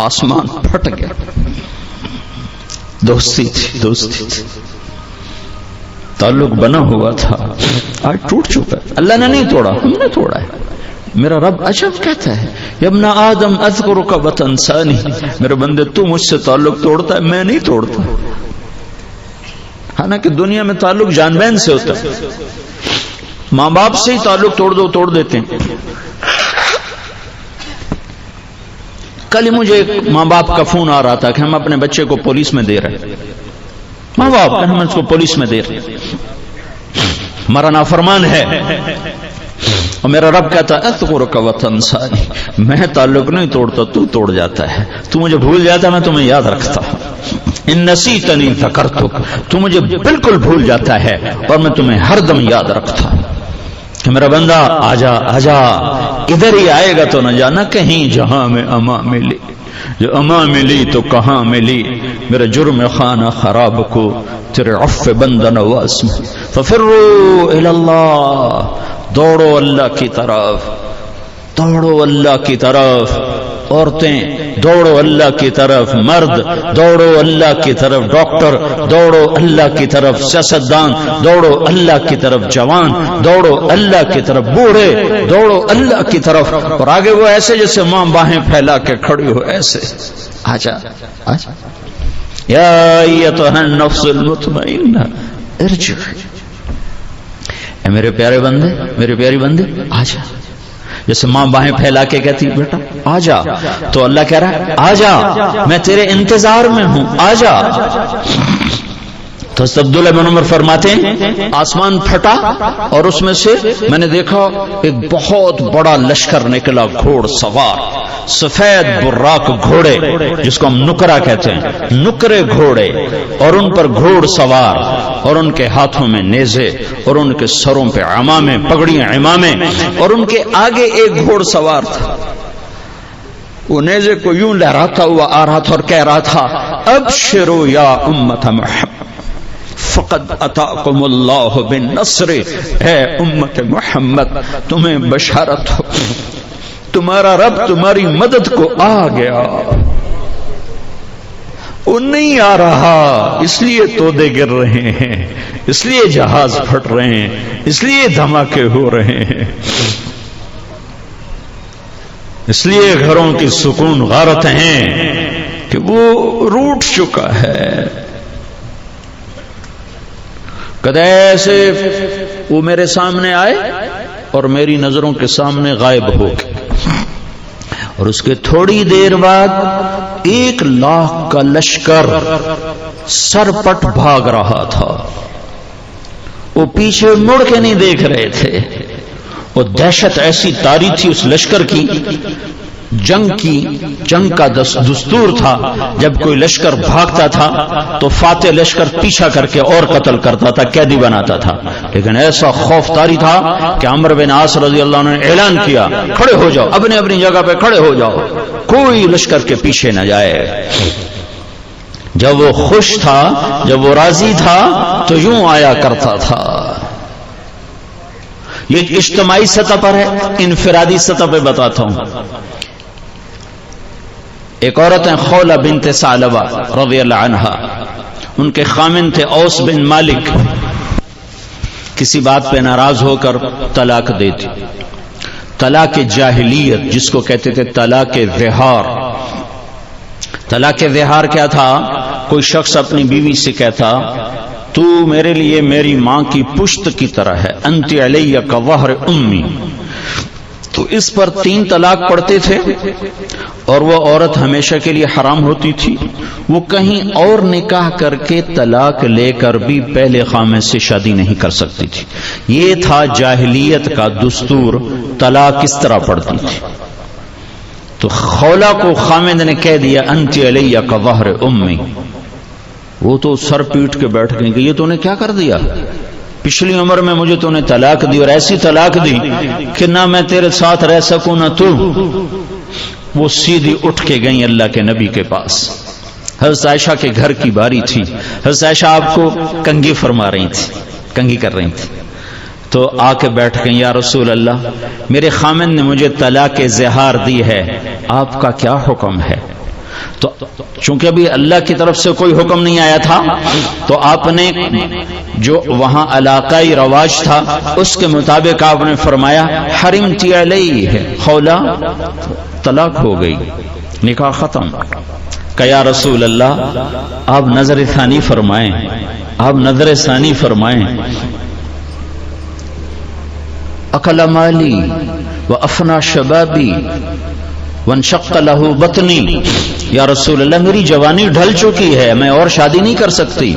آسمان پھٹ گیا. دوستی تھی, دوستی تھی, تعلق بنا ہوا تھا, آج ٹوٹ چکا. اللہ نے نہیں توڑا, ہم نے توڑا ہے. میرا رب عجب کہتا ہے یا ابن آدم اذکرک وتنسانی. میرے بندے تو مجھ سے تعلق توڑتا ہے, میں نہیں توڑتا. حالانکہ دنیا میں تعلق جان بہن سے ہوتا ہے, ماں باپ سے ہی تعلق توڑ دو توڑ دیتے ہیں. کل ہی مجھے ایک ماں باپ کا فون آ رہا تھا کہ ہم اپنے بچے کو پولیس میں دے رہے ہیں، ماں باپ کہ ہم اس کو پولیس میں دے رہے ہیں، ہمارا نافرمان ہے، اور میرا رب کہتا ہے اذکرک وتنسانی، میں تعلق نہیں توڑتا، تو توڑ جاتا ہے، تو مجھے بھول جاتا ہے، میں تمہیں یاد رکھتا ہوں، ان نسیتنی ذکرتک، تو مجھے بالکل بھول جاتا ہے اور میں تمہیں ہر دم یاد رکھتا ہوں کہ میرا بندہ آجا آجا، ادھر ہی آئے گا تو نہ جانا کہیں جہاں میں اما ملی، جو اما ملی تو کہاں ملی، میرے جرم خانہ خراب کو تیرے عفو بندہ نواز میں، ففروا الی اللہ، دوڑو اللہ کی طرف، دوڑو اللہ کی طرف، عورتیں دوڑو اللہ کی طرف، مرد دوڑو اللہ کی طرف، ڈاکٹر دوڑو اللہ کی طرف، سیاستدان دوڑو اللہ کی طرف، جوان دوڑو اللہ کی طرف، بوڑھے دوڑو اللہ کی طرف، اور آگے وہ ایسے جیسے ماں باہیں پھیلا کے کھڑی ہو، ایسے آجا آجا یا ایتھا النفس المطمئنہ ارجعی، اے میرے پیارے بندے، میرے پیاری بندے آجا، جیسے ماں باہیں پھیلا کے کہتی بیٹا آجا، تو اللہ کہہ رہا ہے آجا، میں تیرے انتظار میں ہوں، آجا۔ تو عبداللہ بن عمر فرماتے ہیں آسمان پھٹا اور اس میں سے میں نے دیکھا ایک بہت بڑا لشکر نکلا، گھوڑ سوار، سفید براق گھوڑے جس کو ہم نکرا کہتے ہیں، نکرے گھوڑے، اور ان پر گھوڑ سوار، اور ان کے ہاتھوں میں نیزے، اور ان کے سروں پہ عمامے، پگڑیاں عمامے، اور ان کے آگے ایک گھوڑ سوار تھا، وہ نیزے کو یوں لہراتا ہوا آ رہا تھا اور کہہ رہا تھا ابشروا یا امت محمد فقد اتاکم اللہ بالنصر، اے امت محمد تمہیں بشارت ہو، تمہارا رب تمہاری مدد کو آ گیا، وہ نہیں آ رہا اس لیے تودے گر رہے ہیں، اس لیے جہاز پھٹ رہے ہیں، اس لیے دھماکے ہو رہے ہیں، اس لیے گھروں کی سکون غارت ہیں کہ وہ روٹ چکا ہے۔ کہتے ایسے وہ میرے سامنے آئے اور میری نظروں کے سامنے غائب ہو گئے، اور اس کے تھوڑی دیر بعد 1,00,000 کا لشکر سرپٹ بھاگ رہا تھا، وہ پیچھے مڑ کے نہیں دیکھ رہے تھے، وہ دہشت ایسی طاری تھی اس لشکر کی، جنگ کا دستور تھا جب کوئی لشکر بھاگتا تھا تو فاتح لشکر پیچھا کر کے اور قتل کرتا تھا، قیدی بناتا تھا، لیکن ایسا خوف طاری تھا کہ عمرو بن عاص رضی اللہ عنہ نے اعلان کیا کھڑے ہو جاؤ، اپنی اپنی جگہ پہ کھڑے ہو جاؤ، کوئی لشکر کے پیچھے نہ جائے۔ جب وہ خوش تھا، جب وہ راضی تھا تو یوں آیا کرتا تھا۔ یہ اجتماعی سطح پر ہے، انفرادی سطح پہ بتاتا ہوں۔ ایک عورت ہیں خولہ بنت ثعلبہ رضی اللہ عنہا، ان کے خامن تھے اوس بن مالک، کسی بات پہ ناراض ہو کر طلاق دے دی، طلاق جاہلیت جس کو کہتے تھے طلاق ظہار۔ طلاق ظہار کیا تھا؟ کوئی شخص اپنی بیوی سے کہتا تو میرے لیے میری ماں کی پشت کی طرح ہے، انت علی کظہر امی، تو اس پر 3 طلاق پڑتے تھے اور وہ عورت ہمیشہ کے لیے حرام ہوتی تھی، وہ کہیں اور نکاح کر کے طلاق لے کر بھی پہلے خامد سے شادی نہیں کر سکتی تھی۔ یہ تھا جاہلیت کا دستور، طلاق کس طرح پڑتی تھی۔ تو خولہ کو خامد نے کہہ دیا انت علی کظہر امی، وہ تو سر پیٹ کے بیٹھ گئی کہ یہ تو نے کیا کر دیا، پچھلی عمر میں مجھے تو نے طلاق دی اور ایسی طلاق دی کہ نہ میں تیرے ساتھ رہ سکوں نہ تو۔ وہ سیدھی اٹھ کے گئیں اللہ کے نبی کے پاس، حضرت عائشہ کے گھر کی باری تھی، حضرت عائشہ آپ کو کنگھی فرما رہی تھی، کنگھی کر رہی تھی، تو آ کے بیٹھ گئیں یا رسول اللہ میرے خامن نے مجھے طلاق ظہار دی ہے، آپ کا کیا حکم ہے؟ تو چونکہ ابھی اللہ کی طرف سے کوئی حکم نہیں آیا تھا تو آپ نے جو وہاں علاقائی رواج تھا اس کے مطابق آپ نے فرمایا حرمتی علیہ، خولہ طلاق ہو گئی، نکاح ختم۔ کہ یا رسول اللہ آپ نظر ثانی فرمائیں، آپ نظر ثانی فرمائیں، اکل مالی و افنا شبابی وانشق له بطنی، یا رسول اللہ میری جوانی ڈھل چکی ہے، میں اور شادی نہیں کر سکتی،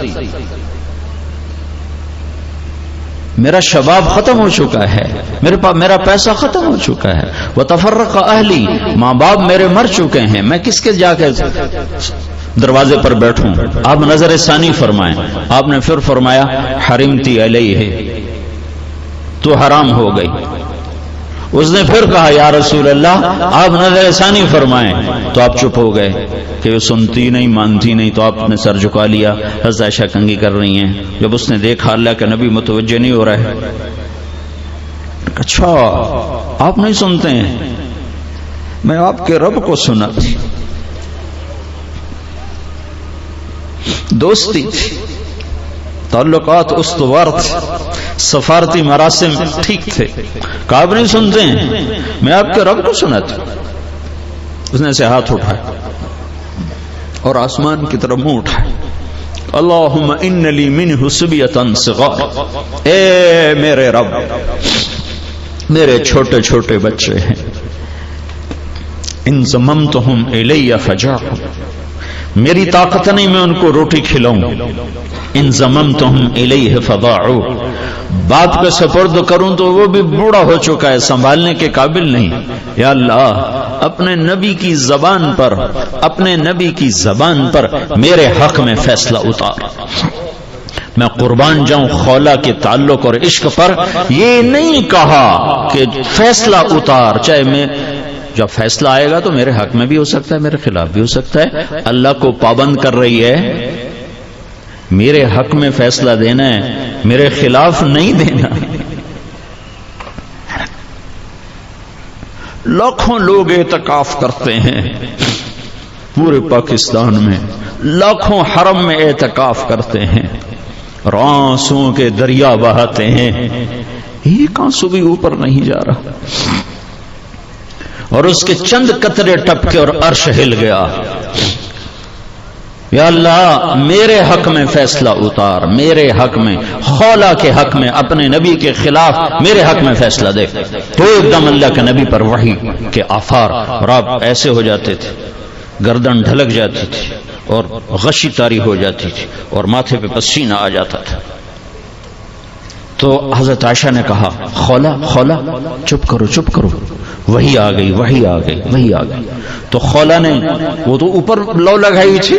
میرا شباب ختم ہو چکا ہے، میرا پیسہ ختم ہو چکا ہے، وتفرق اہلی، ماں باپ میرے مر چکے ہیں، میں کس کے جا کے دروازے پر بیٹھوں؟ آپ نظر ثانی فرمائیں۔ آپ نے پھر فرمایا حرمتی علیہ، تو حرام ہو گئی۔ اس نے پھر کہا یا رسول اللہ آپ نظر ثانی فرمائیں، تو آپ چپ ہو گئے کہ وہ سنتی نہیں مانتی نہیں، تو آپ نے سر جھکا لیا۔ حضرت عائشہ کنگھی کر رہی ہیں، جب اس نے دیکھا اللہ کے نبی متوجہ نہیں ہو رہا ہے، اچھا آپ نہیں سنتے ہیں، میں آپ کے رب کو سنا تھی، دوستی تھی، تعلقات استوار تھے، سفارتی مراسم ٹھیک تھے، کہ آپ نہیں سنتے ہیں، میں آپ کے رب کو سنا تھی۔ اس نے سے ہاتھ اٹھایا اور آسمان کی طرف منہ اٹھایا، اللہم ان لی منہ صبیۃ صغار، اے میرے رب میرے چھوٹے چھوٹے بچے ہیں، ان ضممتہم الی فجاعوا، میری طاقت نہیں میں ان کو روٹی کھلاؤں، ان ضممتہم الیہ فضاعوا، باپ کے سپرد کروں تو وہ بھی بوڑھا ہو چکا ہے، سنبھالنے کے قابل نہیں، یا اللہ اپنے نبی کی زبان پر، اپنے نبی کی زبان پر میرے حق میں فیصلہ اتار، میں قربان جاؤں خولا کے تعلق اور عشق پر۔ یہ نہیں کہا کہ فیصلہ اتار، چاہے میں جب فیصلہ آئے گا تو میرے حق میں بھی ہو سکتا ہے، میرے خلاف بھی ہو سکتا ہے، اللہ کو پابند کر رہی ہے، میرے حق میں فیصلہ دینا ہے، میرے خلاف نہیں دینا۔ لاکھوں لوگ اعتکاف کرتے ہیں پورے پاکستان میں، لاکھوں حرم میں اعتکاف کرتے ہیں، اور آنسوؤں کے دریا بہاتے ہیں، ایک آنسو بھی اوپر نہیں جا رہا، اور اس کے چند قطرے ٹپکے اور عرش ہل گیا۔ یا اللہ میرے حق میں فیصلہ اتار، میرے حق میں، خولا کے حق میں، اپنے نبی کے خلاف میرے حق میں فیصلہ دے۔ تو ایک دم اللہ کے نبی پر وحی کے آثار، اور آپ ایسے ہو جاتے تھے، گردن ڈھلک جاتی تھی اور غشی طاری ہو جاتی تھی اور ماتھے پہ پسینہ آ جاتا تھا۔ تو حضرت عائشہ نے کہا خولا خولا چپ کرو چپ کرو، وہی آ گئی وہی آ گئی وہی آ گئی۔ تو خولا نے، وہ تو اوپر لو لگائی تھی،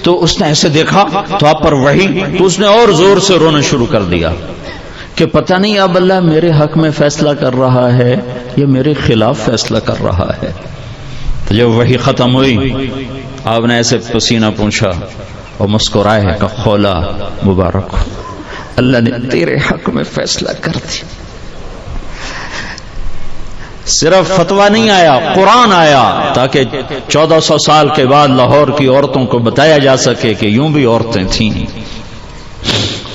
تو اس نے ایسے دیکھا تو آپ پر وحی، تو اس نے اور زور سے رونا شروع کر دیا کہ پتہ نہیں اب اللہ میرے حق میں فیصلہ کر رہا ہے یا میرے خلاف فیصلہ کر رہا ہے۔ تو جب وحی ختم ہوئی آپ نے ایسے پسینہ پوچھا اور مسکرائے کہ خولا مبارک ہو، اللہ نے تیرے حق میں فیصلہ کر دیا۔ صرف فتویٰ نہیں آیا، قرآن آیا، تاکہ 1400 سال کے بعد لاہور کی عورتوں کو بتایا جا سکے کہ یوں بھی عورتیں تھیں،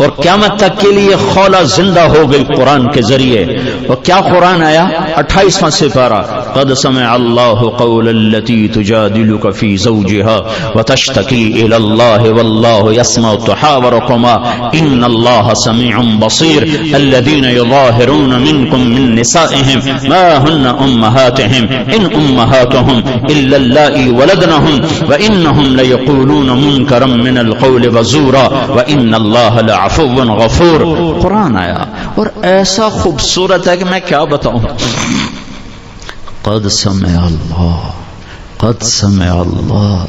اور قیامت تک کے لیے خولا زندہ ہو گئی قرآن کے ذریعے۔ اور کیا قرآن آیا؟ 28واں سپارہ، قد سمع اللہ قول التي تجادلك في زوجها وتشتكي الى الله والله يسمع تحاوركما ان الله سميع بصير الذين يظاهرون منكم من نسائهم ما هن امهاتهم ان امهاتهم الا اللائي ولدنهم وانهم ليقولون منكرا من القول وزورا وان الله لعفو غفور۔ قرآن آیا اور ایسا خوبصورت ہے کہ میں کیا بتاؤں۔ قد سمع اللہ، قد سمع اللہ،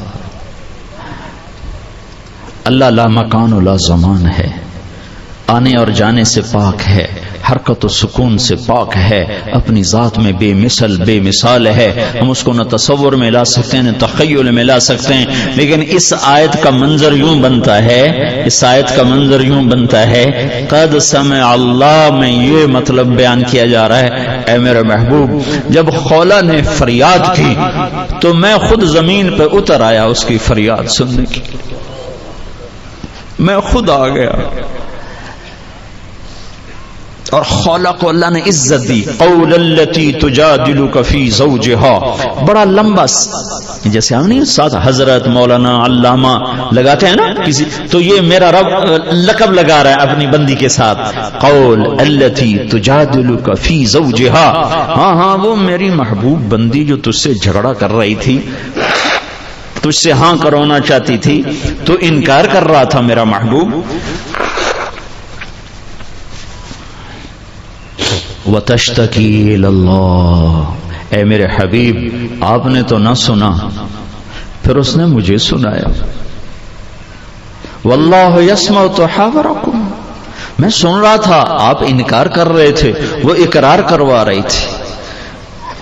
اللہ لا مکان و لا زمان ہے، آنے اور جانے سے پاک ہے، حرکت و سکون سے پاک ہے، اپنی ذات میں بے مثل بے مثال ہے، ہم اس کو نہ تصور میں لا سکتے ہیں نہ تخیل میں لا سکتے ہیں۔ لیکن اس آیت کا منظر یوں بنتا ہے، اس آیت کا منظر یوں بنتا ہے، قد سمع اللہ میں یہ مطلب بیان کیا جا رہا ہے، اے میرے محبوب جب خولا نے فریاد کی تو میں خود زمین پہ اتر آیا اس کی فریاد سننے کی، میں خود آ گیا۔ اور خولہ کو اللہ نے عزت دی. قول التی تجادلک فی زوجہا, بڑا لمبا, جیسے ہم نہیں ساتھ حضرت مولانا علامہ لگاتے ہیں نا کسی, تو یہ میرا رب لقب لگا رہا ہے اپنی بندی کے ساتھ. قول التی تجادلک فی زوجہا, ہاں ہاں وہ میری محبوب بندی جو تجھ سے جھگڑا کر رہی تھی, تجھ سے ہاں کرونا چاہتی تھی, تو انکار کر رہا تھا میرا محبوب. وَتَشْتَكِي إِلَى اللَّهِ, اے میرے حبیب آپ نے تو نہ سنا, پھر اس نے مجھے سنایا. وَاللَّهُ يَسْمَعُ تَحَاوُرَكُمْ, میں سن رہا تھا آپ انکار کر رہے تھے, وہ اقرار کروا رہی تھی.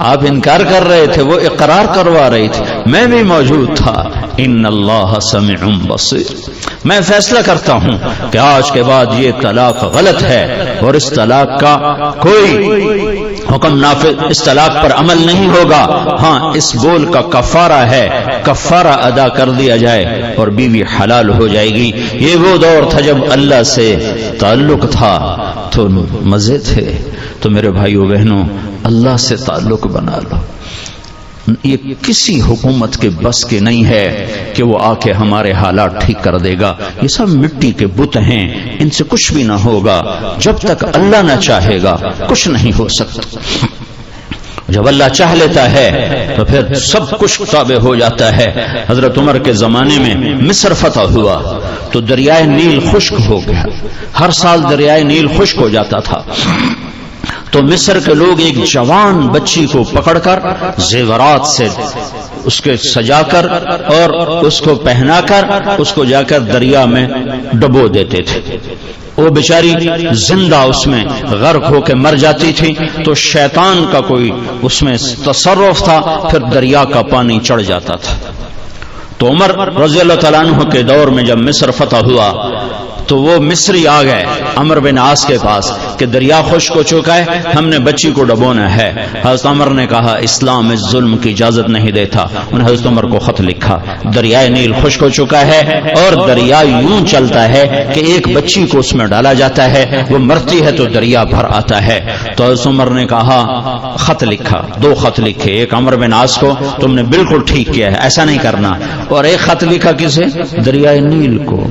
آپ انکار کر رہے تھے, وہ اقرار کروا رہی تھی, میں بھی موجود تھا. ان اللہ سمیع بصیر, میں فیصلہ کرتا ہوں کہ آج کے بعد یہ طلاق غلط ہے, اور اس طلاق کا کوئی حکم نافذ, اس طلاق پر عمل نہیں ہوگا. ہاں اس بول کا کفارہ ہے, کفارہ ادا کر دیا جائے اور بیوی حلال ہو جائے گی. یہ وہ دور تھا جب اللہ سے تعلق تھا تو مزے تھے. تو میرے بھائیو بہنوں, اللہ سے تعلق بنا لو. یہ کسی حکومت کے بس کے نہیں ہے کہ وہ آ کے ہمارے حالات ٹھیک کر دے گا. یہ سب مٹی کے بت ہیں, ان سے کچھ بھی نہ ہوگا. جب تک اللہ نہ چاہے گا کچھ نہیں ہو سکتا. جب اللہ چاہ لیتا ہے تو پھر سب کچھ تابع ہو جاتا ہے. حضرت عمر کے زمانے میں مصر فتح ہوا تو دریائے نیل خشک ہو گیا. ہر سال دریائے نیل خشک ہو جاتا تھا. تو مصر کے لوگ ایک جوان بچی کو پکڑ کر زیورات سے اس کے سجا کر اور اس کو پہنا کر اس کو جا کر دریا میں ڈبو دیتے تھے. وہ بیچاری زندہ اس میں غرق ہو کے مر جاتی تھی. تو شیطان کا کوئی اس میں تصرف تھا, پھر دریا کا پانی چڑھ جاتا تھا. تو عمر رضی اللہ تعالیٰ عنہ کے دور میں جب مصر فتح ہوا تو وہ مصری آ گئے عمر بن عاص کے پاس کہ دریا خشک ہو چکا ہے, ہم نے بچی کو ڈبونا ہے. حضرت عمر نے کہا اسلام اس ظلم کی اجازت نہیں دیتا. انہوں نے حضرت عمر کو خط لکھا, دریائے نیل خشک ہو چکا ہے اور دریا یوں چلتا ہے کہ ایک بچی کو اس میں ڈالا جاتا ہے, وہ مرتی ہے تو دریا بھر آتا ہے. تو حضرت عمر نے کہا, خط لکھا, 2 خط لکھے, ایک عمر بن عاص کو تم نے بالکل ٹھیک کیا ہے, ایسا نہیں کرنا, اور ایک خط لکھا کسے, دریائے نیل کو.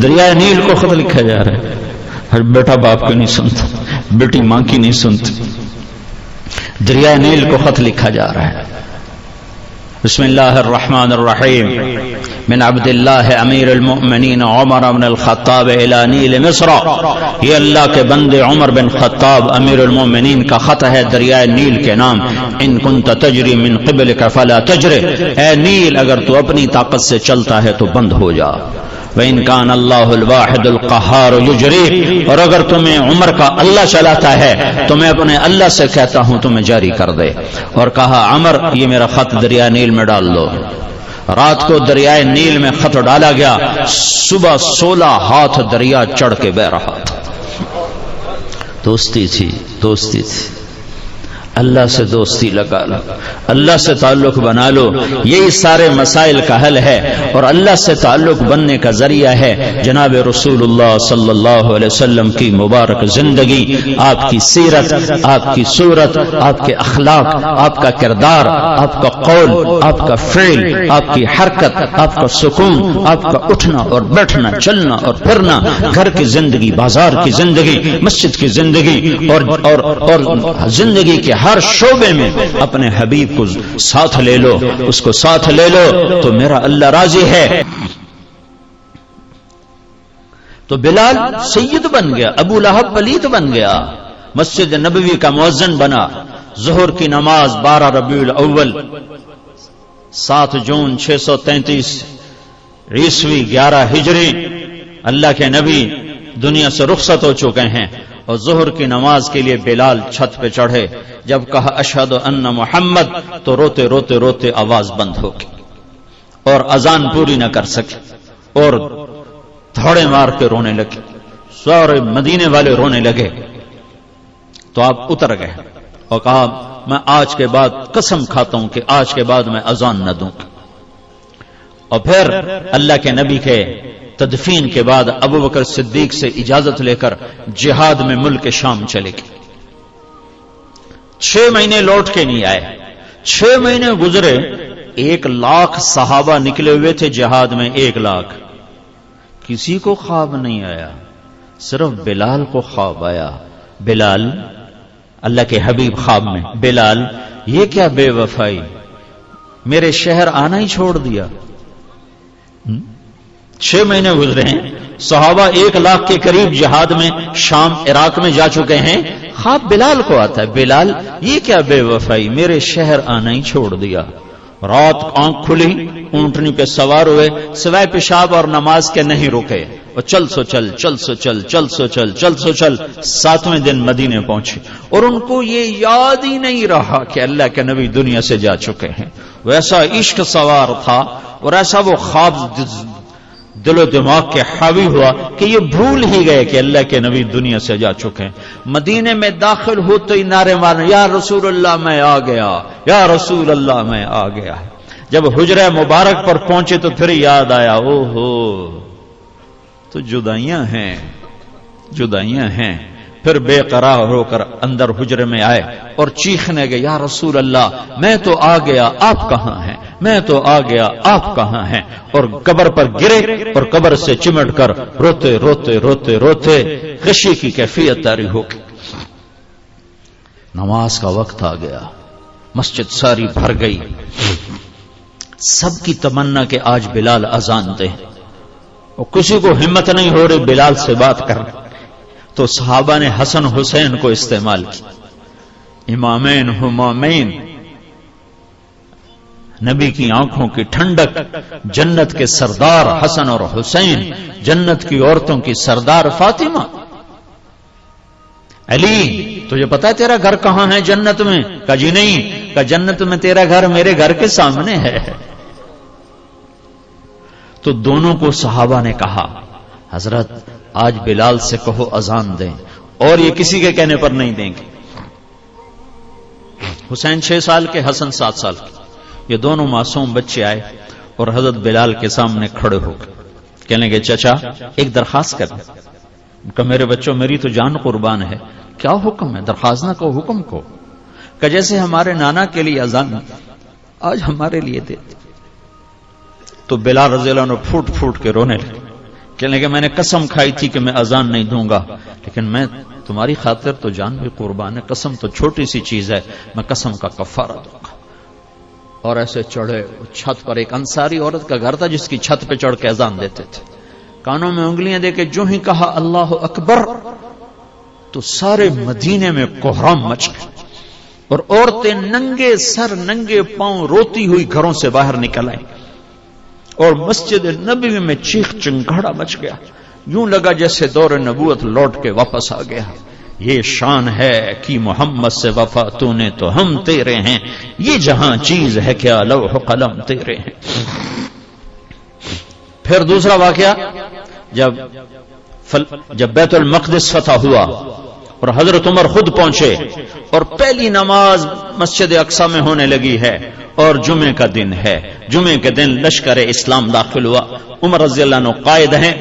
دریائے نیل کو خط لکھا جا رہا ہے. بیٹا باپ کو نہیں سنتا, بیٹی ماں کی نہیں سنتی, دریائے نیل کو خط لکھا جا رہا ہے. بسم اللہ الرحمن الرحیم. من عبد اللہ امیر المؤمنین عمر بن الخطاب الى نیل مصر, یہ اللہ کے بندے عمر بن خطاب امیر المؤمنین کا خط ہے دریائے نیل کے نام. ان کنت تجری من قبلک فلا تجری, اے نیل اگر تو اپنی طاقت سے چلتا ہے تو بند ہو جا. وَإِن كَانَ اللَّهُ الْوَاحِدُ الْقَهَّارُ يُجْرِي, اور اگر تمہیں عمر کا اللہ چلاتا ہے تو میں اپنے اللہ سے کہتا ہوں تمہیں جاری کر دے. اور کہا عمر یہ میرا خط دریائے نیل میں ڈال دو. رات کو دریائے نیل میں خط ڈالا گیا, صبح 16 ہاتھ دریا چڑھ کے بہ رہا تھا. دوستی تھی, دوستی تھی. اللہ سے دوستی لگا لو, اللہ سے تعلق بنا لو, یہی سارے مسائل کا حل ہے. اور اللہ سے تعلق بننے کا ذریعہ ہے جناب رسول اللہ صلی اللہ علیہ وسلم کی مبارک زندگی, آپ کی سیرت, آپ کی صورت, آپ کے اخلاق, آپ کا کردار, آپ کا قول, آپ کا فعل, آپ کی حرکت, آپ کا سکون, آپ کا اٹھنا اور بیٹھنا, چلنا اور پھرنا, گھر کی زندگی, بازار کی زندگی, مسجد کی زندگی, اور زندگی کے ہر شعبے میں اپنے حبیب کو ساتھ لے لو, اس کو ساتھ لے لو تو میرا اللہ راضی ہے. تو بلال سید بن گیا, ابو لہب پلیت بن گیا, مسجد نبوی کا مؤذن بنا. ظہر کی نماز 12 ربیع الاول 7 جون 633 عیسوی 11 ہجری, اللہ کے نبی دنیا سے رخصت ہو چکے ہیں. اور ظہر کی نماز کے لیے بلال چھت پہ چڑھے, جب کہا اشہد ان محمد تو روتے روتے روتے آواز بند ہو گئی اور اذان پوری نہ کر سکے اور دھوڑے مار کے رونے لگے. سارے مدینے والے رونے لگے. تو آپ اتر گئے اور کہا میں آج کے بعد قسم کھاتا ہوں کہ آج کے بعد میں اذان نہ دوں. اور پھر اللہ کے نبی کے تدفین کے بعد ابو بکر صدیق سے اجازت لے کر جہاد میں ملک شام چلے گئے. 6 مہینے لوٹ کے نہیں آئے. 6 مہینے گزرے. 1,00,000 صحابہ نکلے ہوئے تھے جہاد میں. 1,00,000 کسی کو خواب نہیں آیا, صرف بلال کو خواب آیا. بلال, اللہ کے حبیب خواب میں, بلال یہ کیا بے وفائی, میرے شہر آنا ہی چھوڑ دیا. 6 مہینے گزرے ہیں, صحابہ 1,00,000 کے قریب جہاد میں شام عراق میں جا چکے ہیں. خواب بلال کو آتا ہے, بلال یہ کیا بے وفائی, میرے شہر آنا ہی چھوڑ دیا. رات آنکھ کھلی, اونٹنی پہ سوار ہوئے, سوائے پیشاب اور نماز کے نہیں رکے, اور چل سو چل, چل سو چل, چل سو چل, چل سو چل. 7ویں دن مدینے پہنچے اور ان کو یہ یاد ہی نہیں رہا کہ اللہ کے نبی دنیا سے جا چکے ہیں. ویسا عشق سوار تھا اور ایسا وہ خواب دل و دماغ کے حاوی ہوا کہ یہ بھول ہی گئے کہ اللہ کے نبی دنیا سے جا چکے ہیں. مدینے میں داخل ہو تو ہی نعرے مارنے, یا رسول اللہ میں آ گیا, یا رسول اللہ میں آ گیا. جب حجرہ مبارک پر پہنچے تو پھر یاد آیا, او ہو تو جدائیاں ہیں, جدائیاں ہیں. پھر بے قرار ہو کر اندر حجرے میں آئے اور چیخنے گئے, یا رسول اللہ میں تو آ گیا, آپ کہاں ہیں, میں تو آ گیا, آپ کہاں ہیں. اور قبر پر گرے اور قبر سے چمٹ کر روتے روتے روتے روتے غشی کی کیفیت طاری ہو گئی. نماز کا وقت آ گیا, مسجد ساری بھر گئی. سب کی تمنا کہ آج بلال اذان دے, اور کسی کو ہمت نہیں ہو رہی بلال سے بات کرنے. تو صحابہ نے حسن حسین کو استعمال کیا, امامین ہمامین, نبی کی آنکھوں کی ٹھنڈک, جنت کے سردار حسن اور حسین, جنت کی عورتوں کی سردار فاطمہ. علی تجھے پتا ہے تیرا گھر کہاں ہے جنت میں؟ کہا جی نہیں. کہا جنت میں تیرا گھر میرے گھر کے سامنے ہے. تو دونوں کو صحابہ نے کہا, حضرت آج بلال سے کہو اذان دیں, اور یہ کسی کے کہنے پر نہیں دیں گے. حسین 6 سال کے, حسن 7 سال کے, یہ دونوں معصوم بچے آئے اور حضرت بلال کے سامنے کھڑے ہو گئے. کہنے لگے چچا ایک درخواست کریں. کہ میرے بچوں میری تو جان قربان ہے. کیا حکم ہے؟ درخواست نہ کو, حکم کو. کہ جیسے ہمارے نانا کے لیے اذان آج ہمارے لیے دے. تو بلال رضی اللہ عنہ پھوٹ پھوٹ کے رونے لگے. کہنے کہ میں نے قسم کھائی تھی کہ میں اذان نہیں دوں گا, لیکن میں تمہاری خاطر تو جان بھی قربان ہے, قسم تو چھوٹی سی چیز ہے, میں قسم کا کفارہ دوں گا. اور ایسے چڑھے چھت پر. ایک انصاری عورت کا گھر تھا جس کی چھت پہ چڑھ کے اذان دیتے تھے. کانوں میں انگلیاں دے کے جو ہی کہا اللہ اکبر تو سارے مدینے میں کوہرام مچ گئے, اور عورتیں ننگے سر ننگے پاؤں روتی ہوئی گھروں سے باہر نکل آئیں, اور مسجد نبوی میں چیخ چنگاڑا مچ گیا. یوں لگا جیسے دور نبوت لوٹ کے واپس آ گیا. یہ شان ہے کہ محمد سے وفا تو نے تو ہم تیرے ہیں, یہ جہاں چیز ہے کیا لوح قلم تیرے ہیں. پھر دوسرا واقعہ, جب بیت المقدس فتح ہوا اور حضرت عمر خود پہنچے, اور پہلی نماز مسجد اقصی میں ہونے لگی ہے, اور جمعے کا دن ہے. جمعے کے دن لشکر اسلام داخل ہوا. عمر رضی اللہ عنہ قائد ہیں.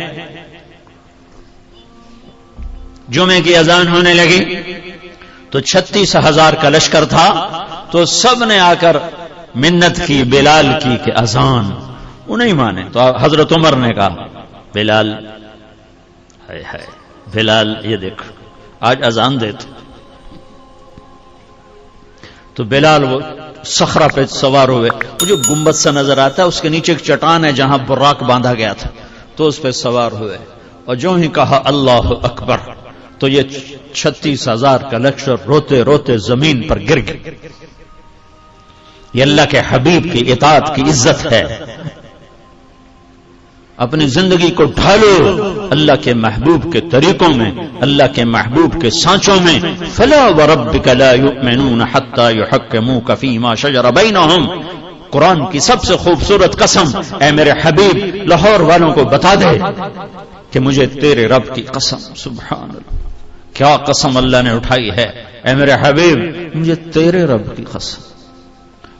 جمعے کی اذان ہونے لگی تو 36,000 کا لشکر تھا. تو سب نے آ کر منت کی بلال کی کہ اذان. وہ نہیں مانے. تو حضرت عمر نے کہا بلال, ہائے ہائے بلال یہ دیکھو آج اذان دیتے. تو بلال وہ صخرہ پہ سوار ہوئے. وہ جو گنبد سا نظر آتا ہے اس کے نیچے ایک چٹان ہے جہاں براق باندھا گیا تھا, تو اس پہ سوار ہوئے, اور جو ہی کہا اللہ اکبر تو یہ 36,000 کا لشکر روتے روتے زمین پر گر گئے. یہ اللہ کے حبیب کی اطاعت کی عزت ہے. اپنی زندگی کو ڈھالو اللہ کے محبوب کے طریقوں میں, اللہ کے محبوب کے سانچوں میں. فلا وربک لا یؤمنون حتی یحکموک فیما شجر بینہم. قرآن کی سب سے خوبصورت قسم, اے میرے حبیب لاہور والوں کو بتا دے کہ مجھے تیرے رب کی قسم. سبحان اللہ, کیا قسم اللہ نے اٹھائی ہے. اے میرے حبیب مجھے تیرے رب کی قسم,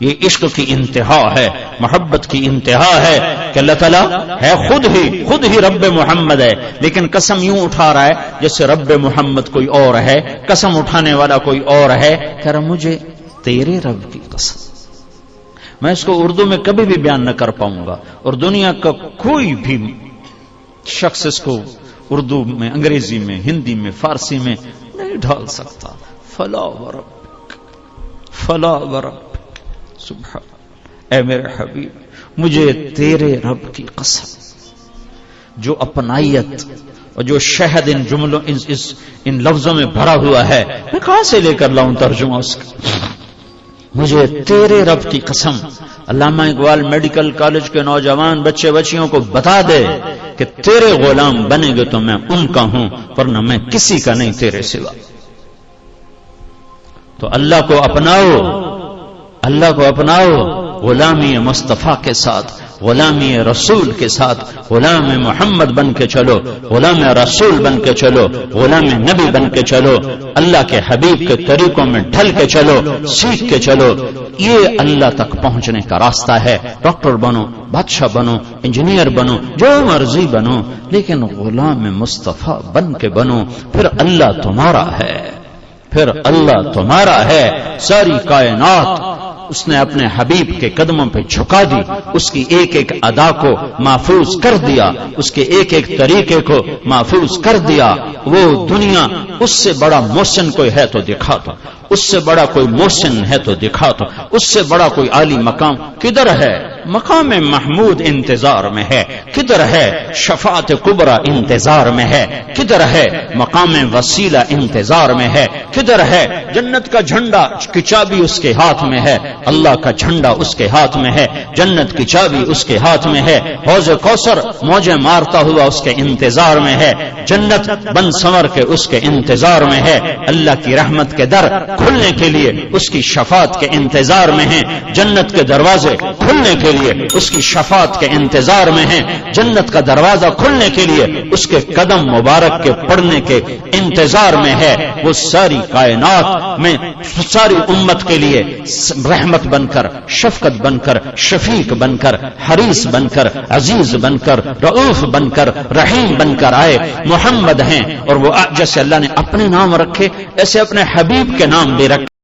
یہ عشق کی انتہا ہے، محبت کی انتہا ہے کہ اللہ تعالیٰ ہے خود ہی رب محمد ہے، لیکن قسم یوں اٹھا رہا ہے جیسے رب محمد کوئی اور ہے، قسم اٹھانے والا کوئی اور ہے، کہہ رہا مجھے تیرے رب کی قسم۔ میں اس کو اردو میں کبھی بھی بیان نہ کر پاؤں گا، اور دنیا کا کوئی بھی شخص اس کو اردو میں، انگریزی میں، ہندی میں، فارسی میں نہیں ڈھال سکتا۔ فلا وربک، فلا وربک، سبحان، اے میرے حبیب مجھے تیرے رب کی قسم۔ جو اپنائیت اور جو شہد ان جملوں ان لفظوں میں بھرا ہوا ہے، میں کہاں سے لے کر لاؤں ترجمہ اس کا؟ مجھے تیرے رب کی قسم۔ علامہ اقبال میڈیکل کالج کے نوجوان بچے بچیوں کو بتا دے کہ تیرے غلام بنے گے تو میں ان کا ہوں، ورنہ میں کسی کا نہیں تیرے سوا۔ تو اللہ کو اپناؤ، اللہ کو اپناؤ، غلامی مصطفیٰ کے ساتھ، غلامی رسول کے ساتھ، غلام محمد بن کے چلو، غلام رسول بن کے چلو، غلام نبی بن کے چلو، اللہ کے حبیب کے طریقوں میں ڈھل کے چلو، سیکھ کے چلو۔ یہ اللہ تک پہنچنے کا راستہ ہے۔ ڈاکٹر بنو، بادشاہ بنو، انجینئر بنو، جو مرضی بنو، لیکن غلام مصطفیٰ بن کے بنو، پھر اللہ تمہارا ہے، پھر اللہ تمہارا ہے۔ ساری کائنات اس نے اپنے حبیب کے قدموں پہ جھکا دی، اس کی ایک ایک ادا کو محفوظ کر دیا، اس کے ایک ایک طریقے کو محفوظ کر دیا۔ وہ دنیا اس سے بڑا محسن کوئی ہے تو دکھا دو، اس سے بڑا کوئی محسن ہے تو دکھا دو، اس سے بڑا کوئی عالی مقام کدھر ہے؟ مقام محمود انتظار میں ہے، کدھر ہے؟ شفاعت کبریٰ انتظار میں ہے، کدھر ہے؟ مقام وسیلہ انتظار میں ہے، کدھر ہے؟ جنت کا جھنڈا کی چابی اس کے ہاتھ میں ہے، اللہ کا جھنڈا اس کے ہاتھ میں ہے، جنت کی چابی اس کے ہاتھ میں ہے، حوض کوثر موجیں مارتا ہوا اس کے انتظار میں ہے، جنت بن سنور کے اس کے انتظار میں ہے، اللہ کی رحمت کے در کھلنے کے لیے اس کی شفاعت کے انتظار میں ہیں، جنت کے دروازے کھلنے کے لیے اس کی شفاعت کے انتظار میں ہیں، جنت کا دروازہ کھلنے کے لیے اس کے قدم مبارک کے پڑنے کے انتظار میں ہے۔ وہ ساری کائنات میں ساری امت کے لیے رحمت بن کر، شفقت بن کر، شفیق بن کر، حریص بن کر، عزیز بن کر، رؤوف بن کر، رحیم بن کر آئے، محمد ہیں۔ اور وہ جیسے اللہ نے اپنے نام رکھے ایسے اپنے حبیب کے نام بھی رکھے۔